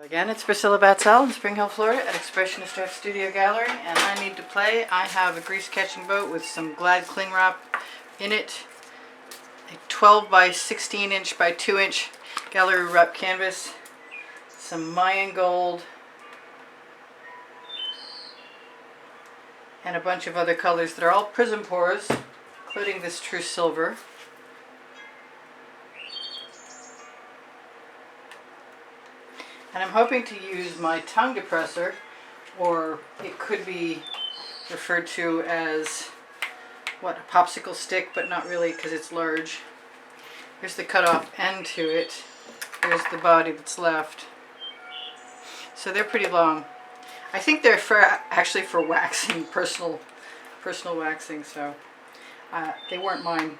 Again, it's Priscilla Batzell in Spring Hill, Florida at Expressionist Art Studio Gallery, and I need to play. I have a grease catching boat with some Glad cling wrap in it, a 12 by 16 inch by 2 inch gallery wrap canvas, some Mayan gold, and a bunch of other colors that are all Prizm pours, including this true silver. And I'm hoping to use my tongue depressor, or it could be referred to as, what, a popsicle stick, but not really because it's large. Here's the cut-off end to it. Here's the body that's left. So they're pretty long. I think they're actually for waxing, personal waxing, so they weren't mine.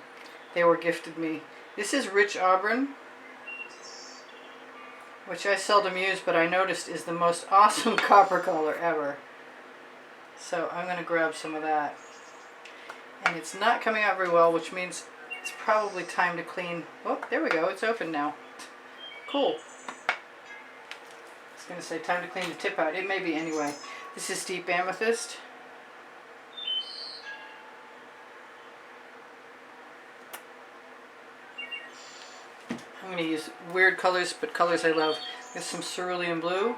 They were gifted me. This is rich auburn, which I seldom use, but I noticed is the most awesome copper color ever. So I'm going to grab some of that. And it's not coming out very well, which means it's probably time to clean. Oh, there we go. It's open now. Cool. I was going to say time to clean the tip out. It may be anyway. This is deep amethyst. I'm going to use weird colors, but colors I love. There's some cerulean blue.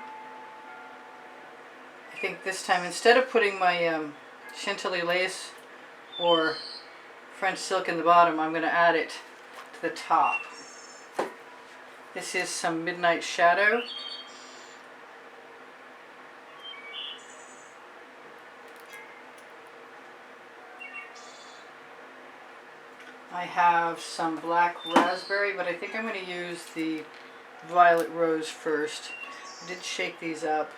I think this time, instead of putting my Chantilly lace or French silk in the bottom, I'm going to add it to the top. This is some Midnight Shadow. I have some black raspberry, but I think I'm going to use the violet rose first. I did shake these up.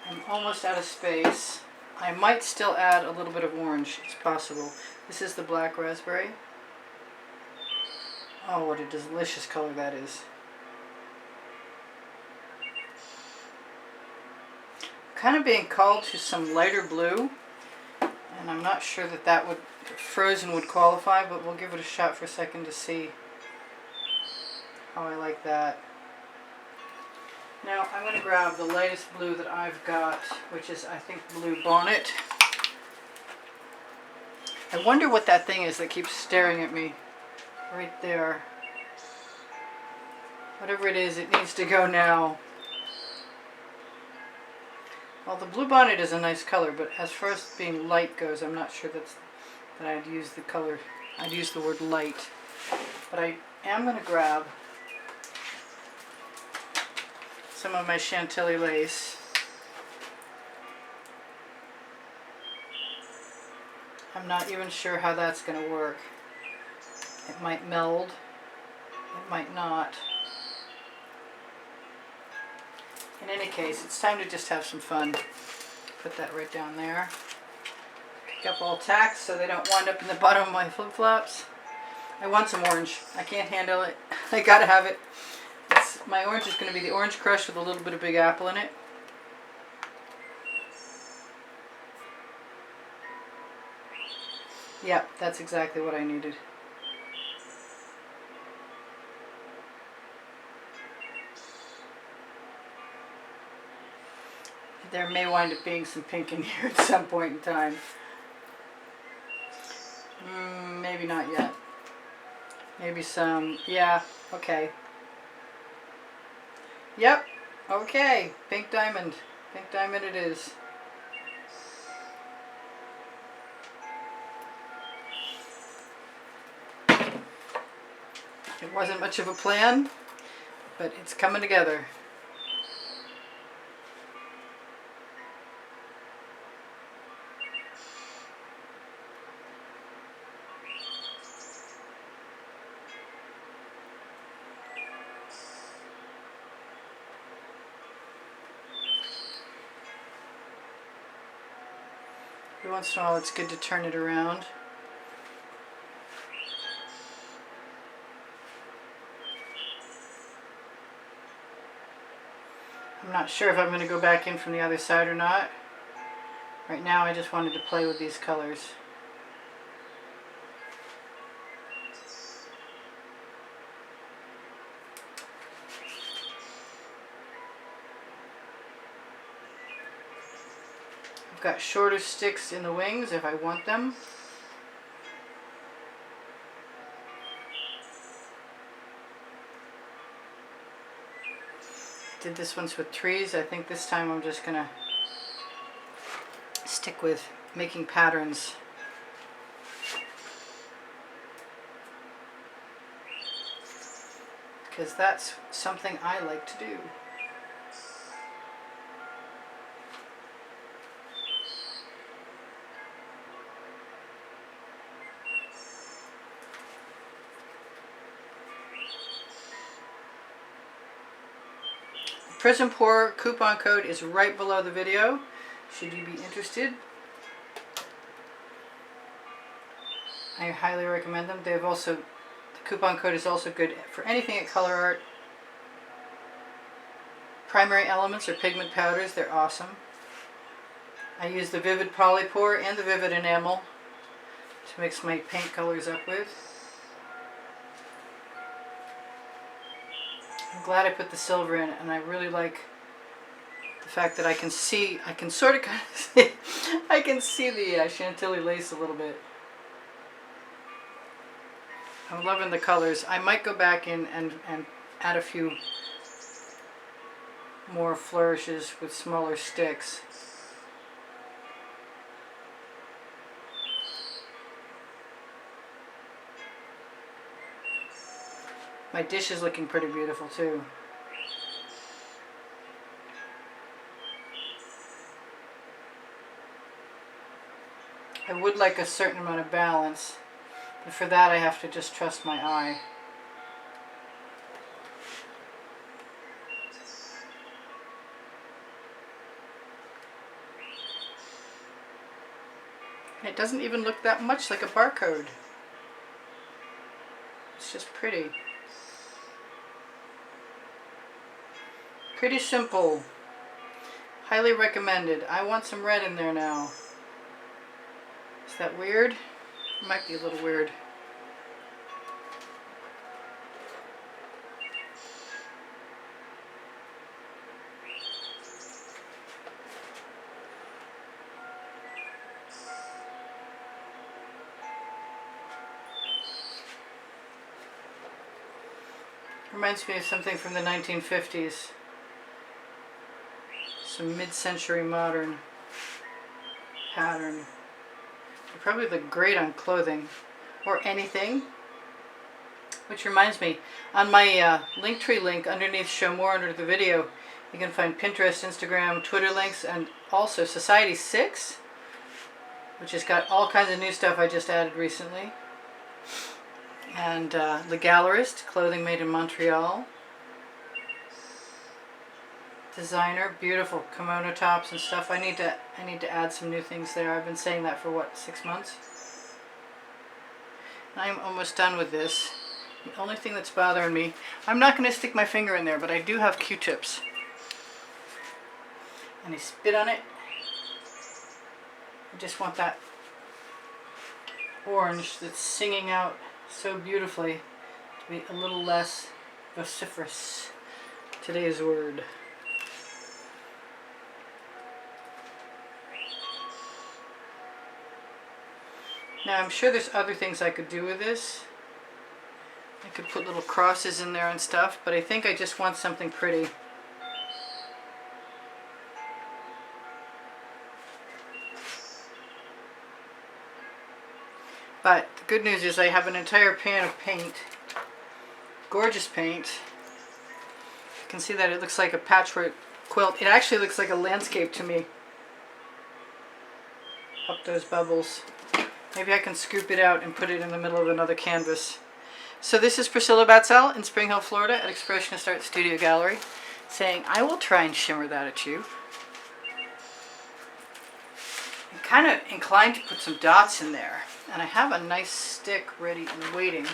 I'm almost out of space. I might still add a little bit of orange. It's possible. This is the black raspberry. Oh, what a delicious color that is. I'm kind of being called to some lighter blue, and I'm not sure that would, frozen would qualify, but we'll give it a shot for a second to see how I like that. Now I'm going to grab the lightest blue that I've got, which is, I think, Blue Bonnet. I wonder what that thing is that keeps staring at me. Right there. Whatever it is, it needs to go now. Well, the Blue Bonnet is a nice color, but as far as being light goes, I'm not sure that I'd use the color. I'd use the word light. But I am going to grab some of my Chantilly lace. I'm not even sure how that's going to work. It might meld, it might not. In any case, it's time to just have some fun. Put that right down there. Pick up all tacks so they don't wind up in the bottom of my flip-flops. I want some orange. I can't handle it. I gotta have it. My orange is going to be the Orange Crush with a little bit of Big Apple in it. Yep, that's exactly what I needed. There may wind up being some pink in here at some point in time. Maybe not yet. Maybe some, yeah, okay. Yep, okay, pink diamond. Pink diamond it is. It wasn't much of a plan, but it's coming together. Every once in a while it's good to turn it around. I'm not sure if I'm going to go back in from the other side or not. Right now I just wanted to play with these colors. I've got shorter sticks in the wings if I want them. Did this once with trees. I think this time I'm just gonna stick with making patterns. Because that's something I like to do. Prizm Pour coupon code is right below the video, should you be interested. I highly recommend them. They've also, the coupon code is also good for anything at Colour Arte. Primary elements or pigment powders, they're awesome. I use the Vivid Polypore and the Vivid Enamel to mix my paint colors up with. I'm glad I put the silver in, and I really like the fact that I can see, I can sort of kind of see, I can see the Chantilly lace a little bit. I'm loving the colors. I might go back in and add a few more flourishes with smaller sticks. My dish is looking pretty beautiful too. I would like a certain amount of balance, but for that I have to just trust my eye. It doesn't even look that much like a barcode. It's just pretty. Pretty simple. Highly recommended. I want some red in there now. Is that weird? It might be a little weird. Reminds me of something from the 1950s. Some mid-century modern pattern. They probably look great on clothing or anything. Which reminds me, on my Linktree link underneath Show More under the video, you can find Pinterest, Instagram, Twitter links, and also Society 6, which has got all kinds of new stuff I just added recently. And The Gallerist, clothing made in Montreal. Designer, beautiful kimono tops and stuff. I need to add some new things there. I've been saying that for what, 6 months? I'm almost done with this. The only thing that's bothering me, I'm not going to stick my finger in there, but I do have Q-tips. And I spit on it. I just want that orange that's singing out so beautifully to be a little less vociferous. Today's word. Now I'm sure there's other things I could do with this. I could put little crosses in there and stuff, but I think I just want something pretty. But the good news is I have an entire pan of paint. Gorgeous paint. You can see that it looks like a patchwork quilt. It actually looks like a landscape to me. Up those bubbles. Maybe I can scoop it out and put it in the middle of another canvas. So this is Priscilla Batzell in Spring Hill, Florida at Expressionist Art Studio Gallery, saying I will try and shimmer that at you. I'm kind of inclined to put some dots in there, and I have a nice stick ready and waiting.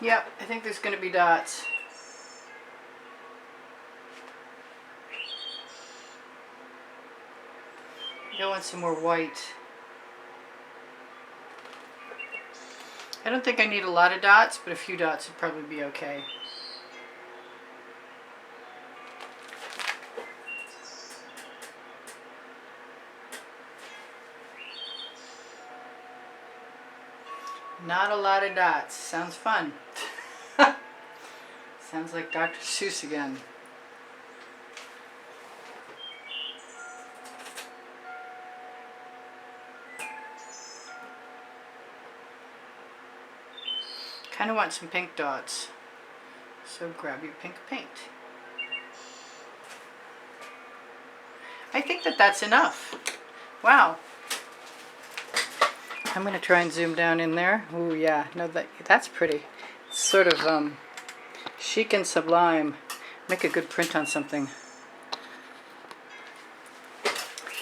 Yep, I think there's going to be dots. I want some more white. I don't think I need a lot of dots, but a few dots would probably be okay. Not a lot of dots. Sounds fun. Sounds like Dr. Seuss again. Kind of want some pink dots. So grab your pink paint. I think that that's enough. Wow. I'm going to try and zoom down in there. Ooh, yeah. No, that's pretty. It's sort of chic and sublime. Make a good print on something.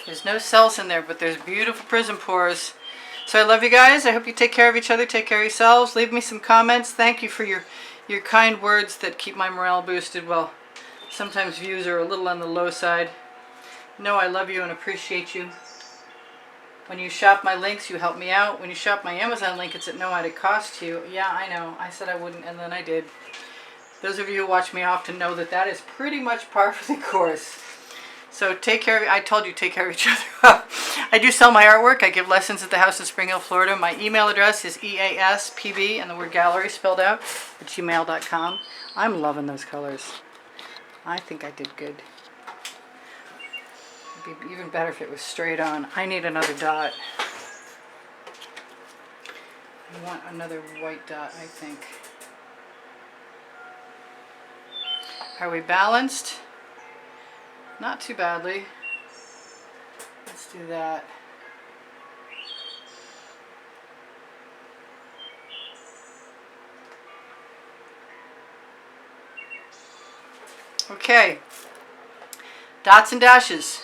There's no cells in there, but there's beautiful prism pores. So I love you guys. I hope you take care of each other. Take care of yourselves. Leave me some comments. Thank you for your kind words that keep my morale boosted. Well, sometimes views are a little on the low side. Know I love you and appreciate you. When you shop my links, you help me out. When you shop my Amazon link, it's at no added cost to you. Yeah, I know. I said I wouldn't, and then I did. Those of you who watch me often know that that is pretty much par for the course. So take care of, I told you, take care of each other. I do sell my artwork. I give lessons at the house in Spring Hill, Florida. My email address is easpb and the word gallery spelled out at gmail.com. I'm loving those colors. I think I did good. It'd be even better if it was straight on. I need another dot. I want another white dot, I think. Are we balanced? Not too badly. Let's do that. Okay. Dots and dashes.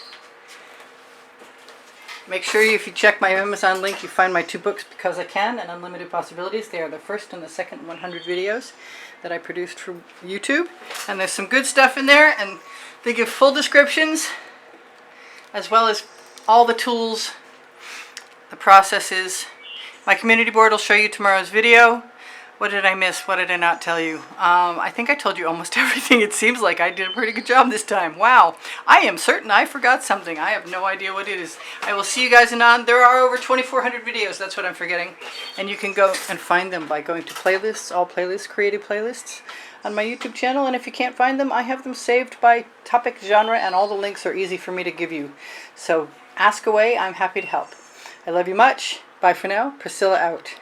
Make sure if you check my Amazon link, you find my 2 books, Because I Can and Unlimited Possibilities. They are the first and the second 100 videos that I produced for YouTube. And there's some good stuff in there, and they give full descriptions as well as all the tools, the processes. My community board will show you tomorrow's video. What did I miss? What did I not tell you? I think I told you almost everything. It seems like I did a pretty good job this time. Wow. I am certain I forgot something. I have no idea what it is. I will see you guys anon. There are over 2,400 videos. That's what I'm forgetting. And you can go and find them by going to playlists, all playlists, creative playlists on my YouTube channel. And if you can't find them, I have them saved by topic, genre, and all the links are easy for me to give you. So ask away. I'm happy to help. I love you much. Bye for now. Priscilla out.